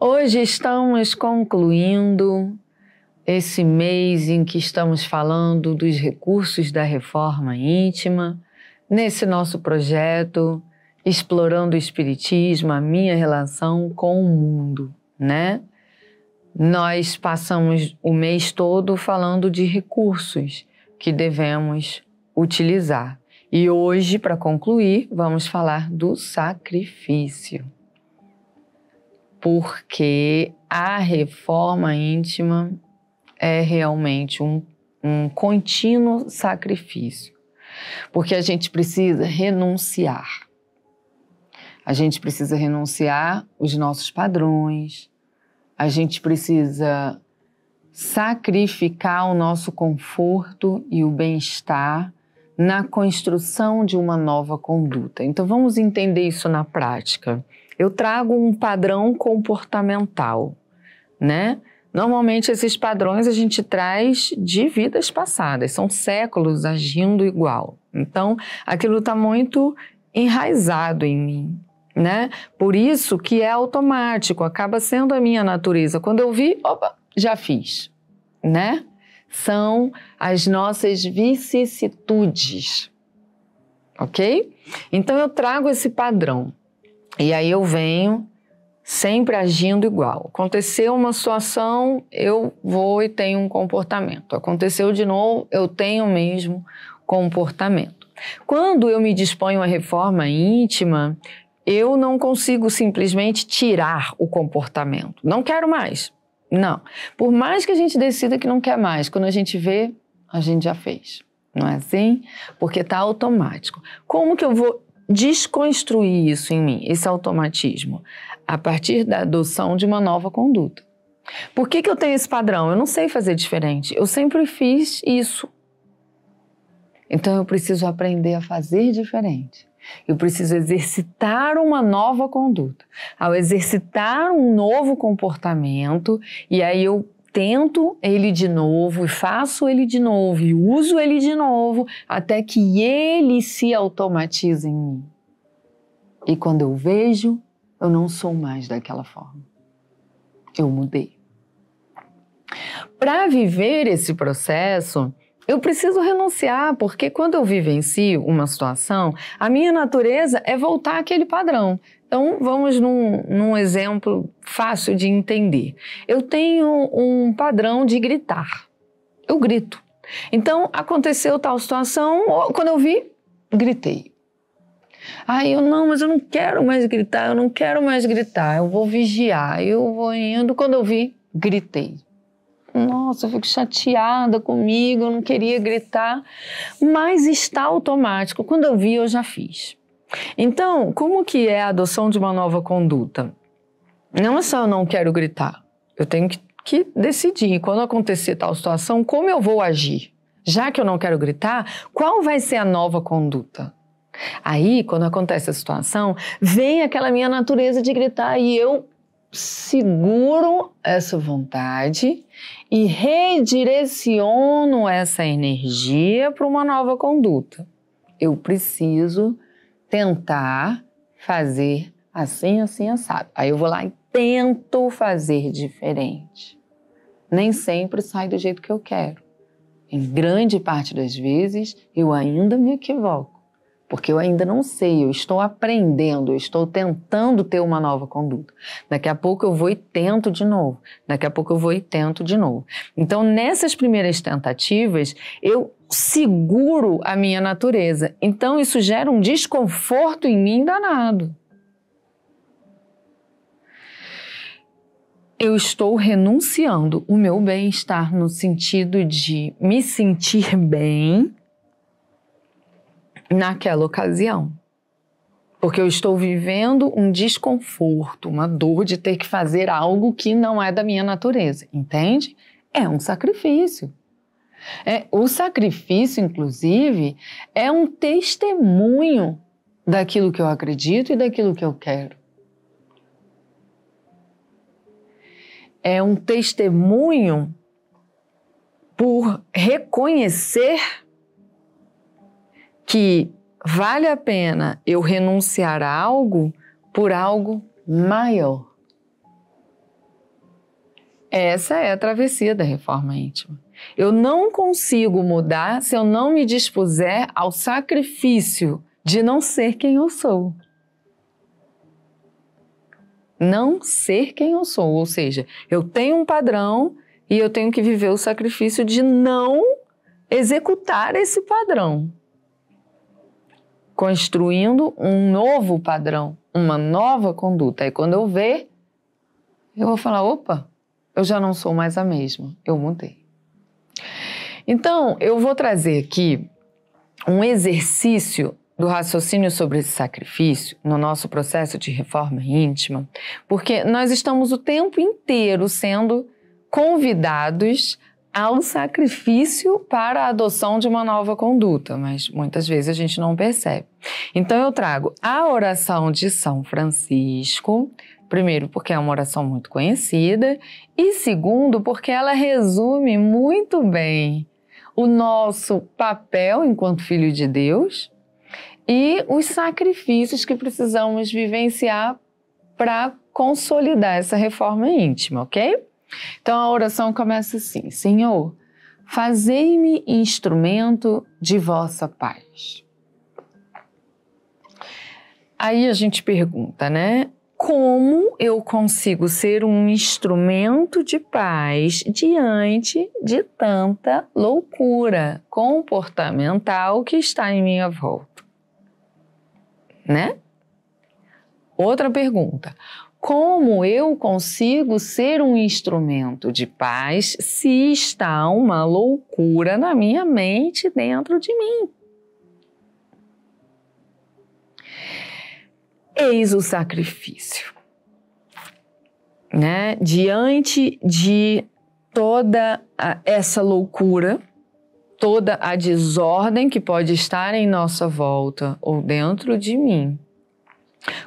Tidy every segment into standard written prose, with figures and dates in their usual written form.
Hoje estamos concluindo esse mês em que estamos falando dos recursos da reforma íntima, nesse nosso projeto, explorando o Espiritismo, a minha relação com o mundo, né? Nós passamos o mês todo falando de recursos que devemos utilizar. E hoje, para concluir, vamos falar do sacrifício. Porque a reforma íntima é realmente um contínuo sacrifício. Porque a gente precisa renunciar. A gente precisa renunciar os nossos padrões. A gente precisa sacrificar o nosso conforto e o bem-estar na construção de uma nova conduta. Então vamos entender isso na prática. Eu trago um padrão comportamental, né? Normalmente esses padrões a gente traz de vidas passadas, são séculos agindo igual. Então aquilo está muito enraizado em mim, né? Por isso que é automático, acaba sendo a minha natureza. Quando eu vi, opa, já fiz, né? São as nossas vicissitudes, ok? Então eu trago esse padrão e aí eu venho sempre agindo igual. Aconteceu uma situação, eu vou e tenho um comportamento. Aconteceu de novo, eu tenho o mesmo comportamento. Quando eu me disponho à reforma íntima, eu não consigo simplesmente tirar o comportamento. Não quero mais. Não. Por mais que a gente decida que não quer mais, quando a gente vê, a gente já fez. Não é assim? Porque está automático. Como que eu vou desconstruir isso em mim, esse automatismo? A partir da adoção de uma nova conduta. Por que eu tenho esse padrão? Eu não sei fazer diferente. Eu sempre fiz isso. Então eu preciso aprender a fazer diferente. Eu preciso exercitar uma nova conduta. Ao exercitar um novo comportamento, e aí eu tento ele de novo, e faço ele de novo, e uso ele de novo, até que ele se automatize em mim. E quando eu vejo, eu não sou mais daquela forma. Eu mudei. Para viver esse processo, eu preciso renunciar, porque quando eu vivencio uma situação, a minha natureza é voltar àquele padrão. Então, vamos num exemplo fácil de entender. Eu tenho um padrão de gritar. Eu grito. Então, aconteceu tal situação, quando eu vi, gritei. Aí mas eu não quero mais gritar, eu não quero mais gritar, eu vou vigiar, eu vou indo, quando eu vi, gritei. Nossa, eu fico chateada comigo, eu não queria gritar, mas está automático. Quando eu vi, eu já fiz. Então, como que é a adoção de uma nova conduta? Não é só eu não quero gritar, eu tenho que decidir, quando acontecer tal situação, como eu vou agir? Já que eu não quero gritar, qual vai ser a nova conduta? Aí, quando acontece a situação, vem aquela minha natureza de gritar e eu seguro essa vontade e redireciono essa energia para uma nova conduta. Eu preciso tentar fazer assim, assim, assado. Aí eu vou lá e tento fazer diferente. Nem sempre sai do jeito que eu quero. Em grande parte das vezes, eu ainda me equivoco. Porque eu ainda não sei, eu estou aprendendo, eu estou tentando ter uma nova conduta. Daqui a pouco eu vou e tento de novo. Daqui a pouco eu vou e tento de novo. Então, nessas primeiras tentativas, eu seguro a minha natureza. Então, isso gera um desconforto em mim danado. Eu estou renunciando o meu bem-estar no sentido de me sentir bem naquela ocasião. Porque eu estou vivendo um desconforto, uma dor de ter que fazer algo que não é da minha natureza, entende? É um sacrifício. O sacrifício, inclusive, é um testemunho daquilo que eu acredito e daquilo que eu quero. É um testemunho por reconhecer que vale a pena eu renunciar a algo por algo maior. Essa é a travessia da reforma íntima. Eu não consigo mudar se eu não me dispuser ao sacrifício de não ser quem eu sou. Não ser quem eu sou, ou seja, eu tenho um padrão e eu tenho que viver o sacrifício de não executar esse padrão, construindo um novo padrão, uma nova conduta. Aí quando eu ver, eu vou falar, opa, eu já não sou mais a mesma, eu mudei. Então, eu vou trazer aqui um exercício do raciocínio sobre esse sacrifício no nosso processo de reforma íntima, porque nós estamos o tempo inteiro sendo convidados ao sacrifício para a adoção de uma nova conduta, mas muitas vezes a gente não percebe. Então eu trago a oração de São Francisco, primeiro porque é uma oração muito conhecida e segundo porque ela resume muito bem o nosso papel enquanto filho de Deus e os sacrifícios que precisamos vivenciar para consolidar essa reforma íntima, ok? Então a oração começa assim: Senhor, fazei-me instrumento de vossa paz. Aí a gente pergunta, né? Como eu consigo ser um instrumento de paz diante de tanta loucura comportamental que está em minha volta? Né? Outra pergunta. Como eu consigo ser um instrumento de paz se está uma loucura na minha mente dentro de mim? Eis o sacrifício, né? Diante de toda essa loucura, toda a desordem que pode estar em nossa volta ou dentro de mim,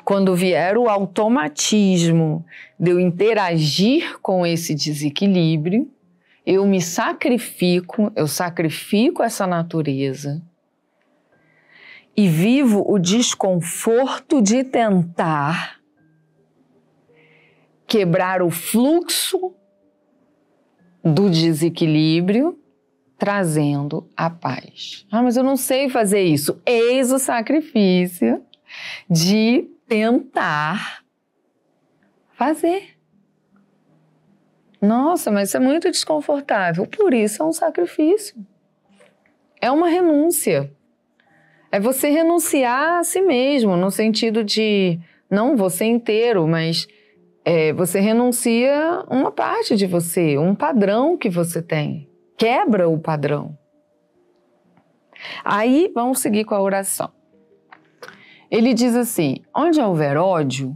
quando vier o automatismo de eu interagir com esse desequilíbrio, eu me sacrifico, eu sacrifico essa natureza e vivo o desconforto de tentar quebrar o fluxo do desequilíbrio, trazendo a paz. Ah, mas eu não sei fazer isso. Eis o sacrifício de tentar fazer. Nossa, mas isso é muito desconfortável. Por isso é um sacrifício. É uma renúncia. É você renunciar a si mesmo, no sentido de, não você inteiro, mas você renuncia uma parte de você, um padrão que você tem. Quebra o padrão. Aí, vamos seguir com a oração. Ele diz assim: onde houver ódio,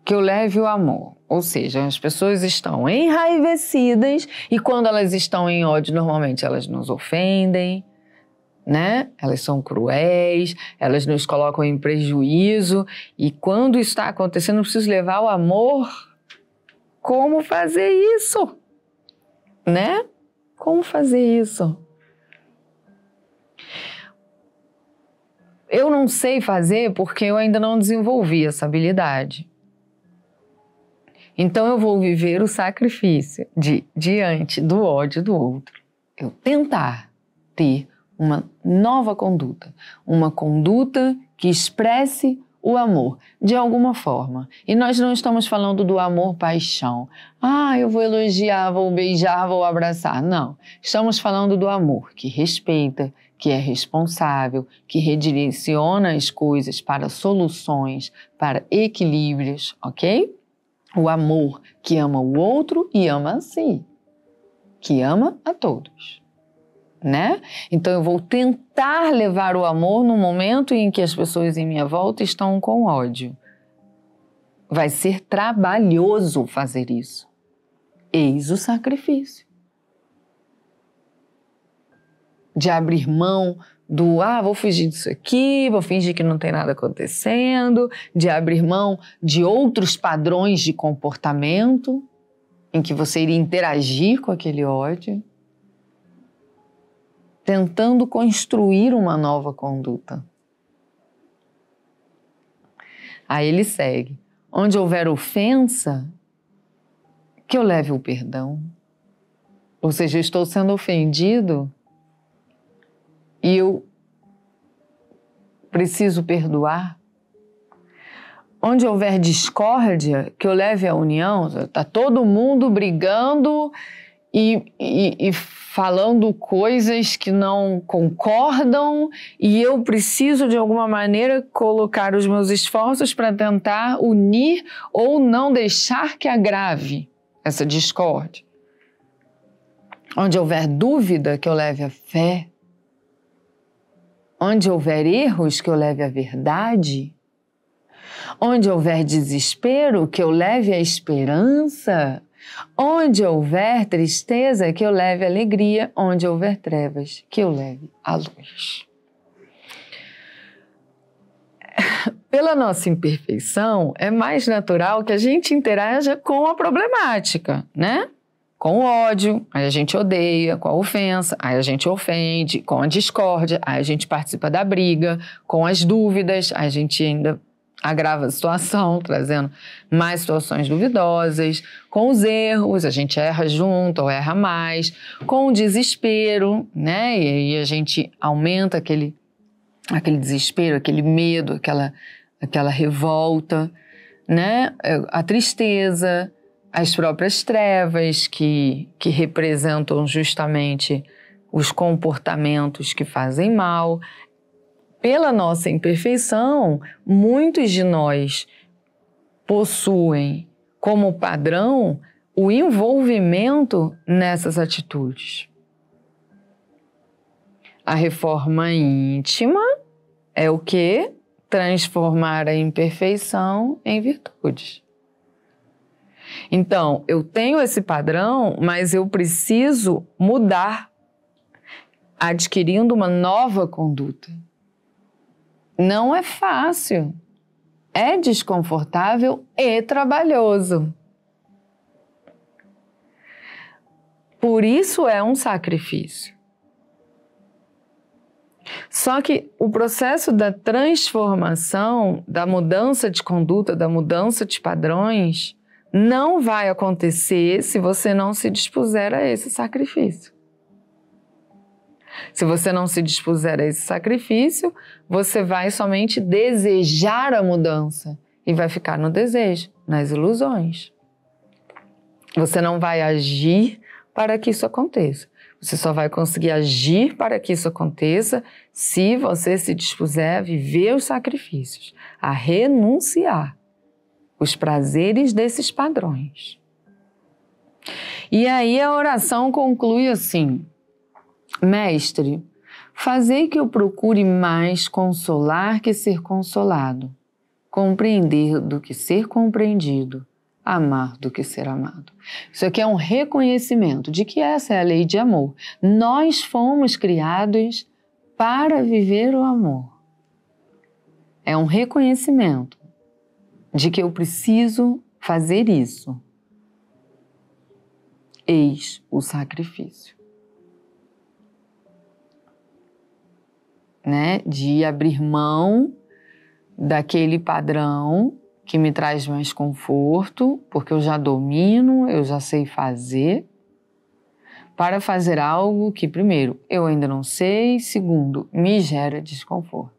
que eu leve o amor. Ou seja, as pessoas estão enraivecidas e quando elas estão em ódio, normalmente elas nos ofendem, né? Elas são cruéis, elas nos colocam em prejuízo e quando isso está acontecendo, eu preciso levar o amor. Como fazer isso? Né? Como fazer isso? Eu não sei fazer porque eu ainda não desenvolvi essa habilidade. Então eu vou viver o sacrifício de, diante do ódio do outro, eu tentar ter uma nova conduta, uma conduta que expresse o amor, de alguma forma. E nós não estamos falando do amor-paixão. Ah, eu vou elogiar, vou beijar, vou abraçar. Não, estamos falando do amor que respeita, que é responsável, que redireciona as coisas para soluções, para equilíbrios, ok? O amor que ama o outro e ama a si, que ama a todos, né? Então eu vou tentar levar o amor no momento em que as pessoas em minha volta estão com ódio. Vai ser trabalhoso fazer isso. Eis o sacrifício. De abrir mão do, vou fugir disso aqui, vou fingir que não tem nada acontecendo, de abrir mão de outros padrões de comportamento em que você iria interagir com aquele ódio, tentando construir uma nova conduta. Aí ele segue. Onde houver ofensa, que eu leve o perdão. Ou seja, eu estou sendo ofendido e eu preciso perdoar. Onde houver discórdia, que eu leve a união. Está todo mundo brigando e falando coisas que não concordam, e eu preciso, de alguma maneira, colocar os meus esforços para tentar unir ou não deixar que agrave essa discórdia. Onde houver dúvida, que eu leve a fé. Onde houver erros, que eu leve a verdade. Onde houver desespero, que eu leve a esperança. Onde houver tristeza, que eu leve a alegria. Onde houver trevas, que eu leve a luz. Pela nossa imperfeição, é mais natural que a gente interaja com a problemática, né? Com o ódio, aí a gente odeia, com a ofensa, aí a gente ofende, com a discórdia, aí a gente participa da briga, com as dúvidas, aí a gente ainda agrava a situação, trazendo mais situações duvidosas, com os erros, a gente erra junto ou erra mais, com o desespero, né? E aí a gente aumenta aquele desespero, aquele medo, aquela revolta, né? A tristeza, as próprias trevas que representam justamente os comportamentos que fazem mal. Pela nossa imperfeição, muitos de nós possuem como padrão o envolvimento nessas atitudes. A reforma íntima é o quê? Transformar a imperfeição em virtudes. Então, eu tenho esse padrão, mas eu preciso mudar, adquirindo uma nova conduta. Não é fácil, é desconfortável e trabalhoso. Por isso é um sacrifício. Só que o processo da transformação, da mudança de conduta, da mudança de padrões, não vai acontecer se você não se dispuser a esse sacrifício. Se você não se dispuser a esse sacrifício, você vai somente desejar a mudança e vai ficar no desejo, nas ilusões. Você não vai agir para que isso aconteça. Você só vai conseguir agir para que isso aconteça se você se dispuser a viver os sacrifícios, a renunciar os prazeres desses padrões. E aí a oração conclui assim: Mestre, fazei que eu procure mais consolar que ser consolado, compreender do que ser compreendido, amar do que ser amado. Isso aqui é um reconhecimento de que essa é a lei de amor. Nós fomos criados para viver o amor. É um reconhecimento de que eu preciso fazer isso. Eis o sacrifício. Né? De abrir mão daquele padrão que me traz mais conforto, porque eu já domino, eu já sei fazer, para fazer algo que, primeiro, eu ainda não sei, segundo, me gera desconforto.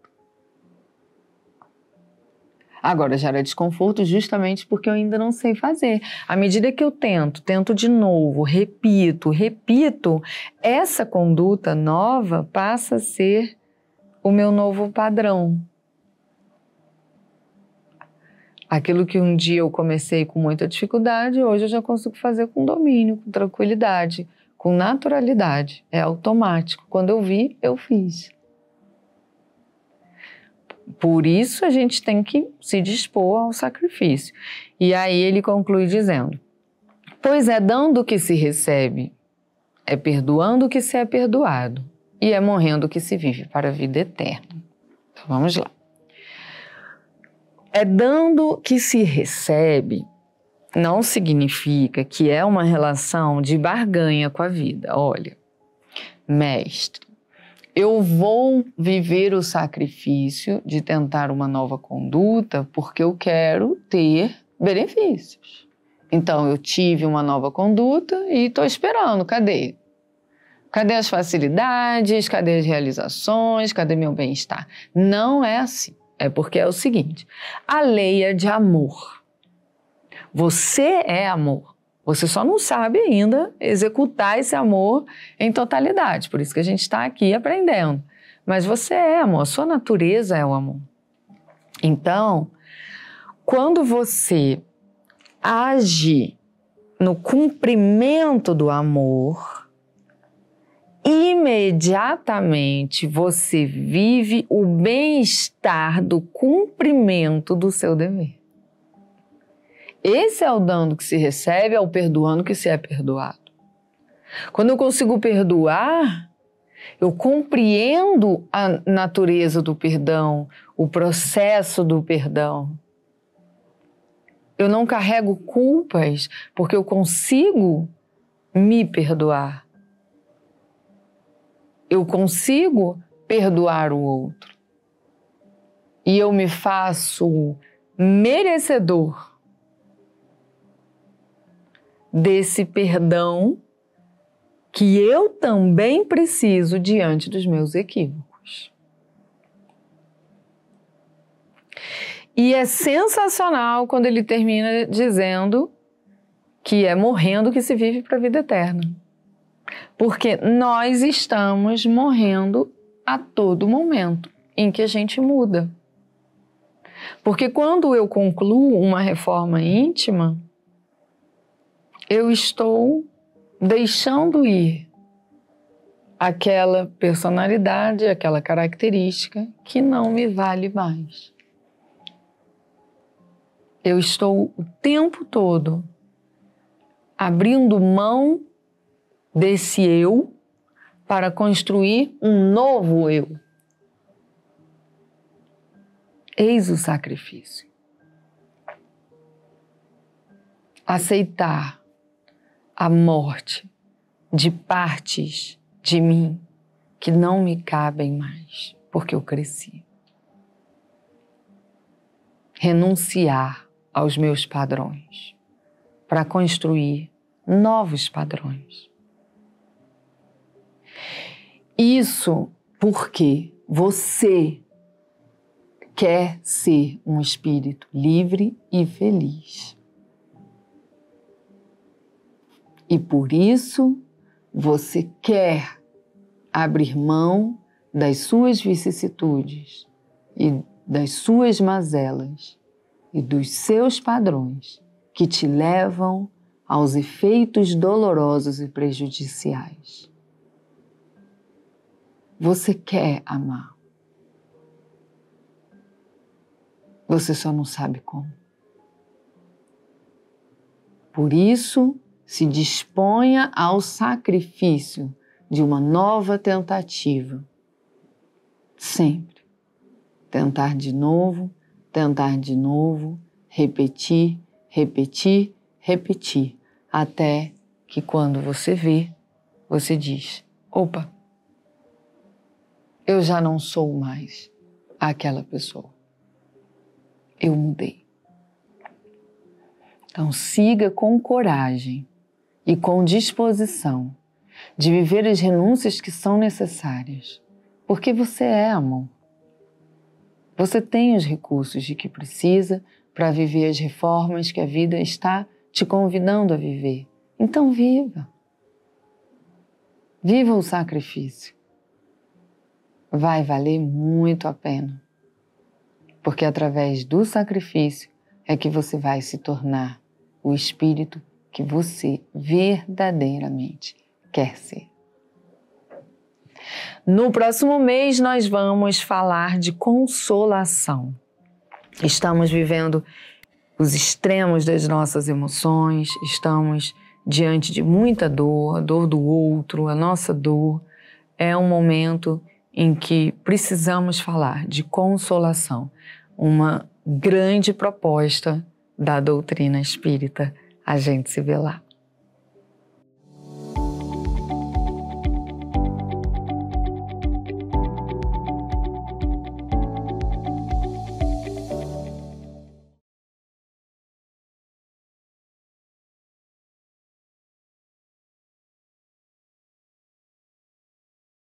Agora, gera desconforto justamente porque eu ainda não sei fazer. À medida que eu tento de novo, repito, essa conduta nova passa a ser o meu novo padrão. Aquilo que um dia eu comecei com muita dificuldade, hoje eu já consigo fazer com domínio, com tranquilidade, com naturalidade. É automático. Quando eu vi, eu fiz. Por isso a gente tem que se dispor ao sacrifício. E aí ele conclui dizendo: pois é dando que se recebe, é perdoando que se é perdoado, e é morrendo que se vive para a vida eterna. Então vamos lá. É dando que se recebe não significa que é uma relação de barganha com a vida. Olha, mestre, eu vou viver o sacrifício de tentar uma nova conduta porque eu quero ter benefícios. Então, eu tive uma nova conduta e estou esperando. Cadê? Cadê as facilidades? Cadê as realizações? Cadê meu bem-estar? Não é assim. É porque é o seguinte, a lei é de amor. Você é amor. Você só não sabe ainda executar esse amor em totalidade. Por isso que a gente está aqui aprendendo. Mas você é amor, a sua natureza é o amor. Então, quando você age no cumprimento do amor, imediatamente você vive o bem-estar do cumprimento do seu dever. Esse é o dando que se recebe, é o perdoando que se é perdoado. Quando eu consigo perdoar, eu compreendo a natureza do perdão, o processo do perdão. Eu não carrego culpas porque eu consigo me perdoar. Eu consigo perdoar o outro. E eu me faço merecedor desse perdão que eu também preciso diante dos meus equívocos. E é sensacional quando ele termina dizendo que é morrendo que se vive para a vida eterna. Porque nós estamos morrendo a todo momento em que a gente muda. Porque quando eu concluo uma reforma íntima, eu estou deixando ir aquela personalidade, aquela característica que não me vale mais. Eu estou o tempo todo abrindo mão desse eu para construir um novo eu. Eis o sacrifício. Aceitar a morte de partes de mim que não me cabem mais, porque eu cresci. Renunciar aos meus padrões para construir novos padrões. Isso porque você quer ser um espírito livre e feliz. E por isso você quer abrir mão das suas vicissitudes e das suas mazelas e dos seus padrões que te levam aos efeitos dolorosos e prejudiciais. Você quer amar. Você só não sabe como. Por isso, se disponha ao sacrifício de uma nova tentativa. Sempre. Tentar de novo, repetir, repetir, repetir. Até que quando você vê, você diz, opa, eu já não sou mais aquela pessoa. Eu mudei. Então siga com coragem e com disposição de viver as renúncias que são necessárias, porque você é amor. Você tem os recursos de que precisa para viver as reformas que a vida está te convidando a viver. Então viva. Viva o sacrifício. Vai valer muito a pena, porque através do sacrifício é que você vai se tornar o espírito que você verdadeiramente quer ser. No próximo mês nós vamos falar de consolação. Estamos vivendo os extremos das nossas emoções, estamos diante de muita dor, a dor do outro, a nossa dor. É um momento em que precisamos falar de consolação, uma grande proposta da doutrina espírita. A gente se vê lá.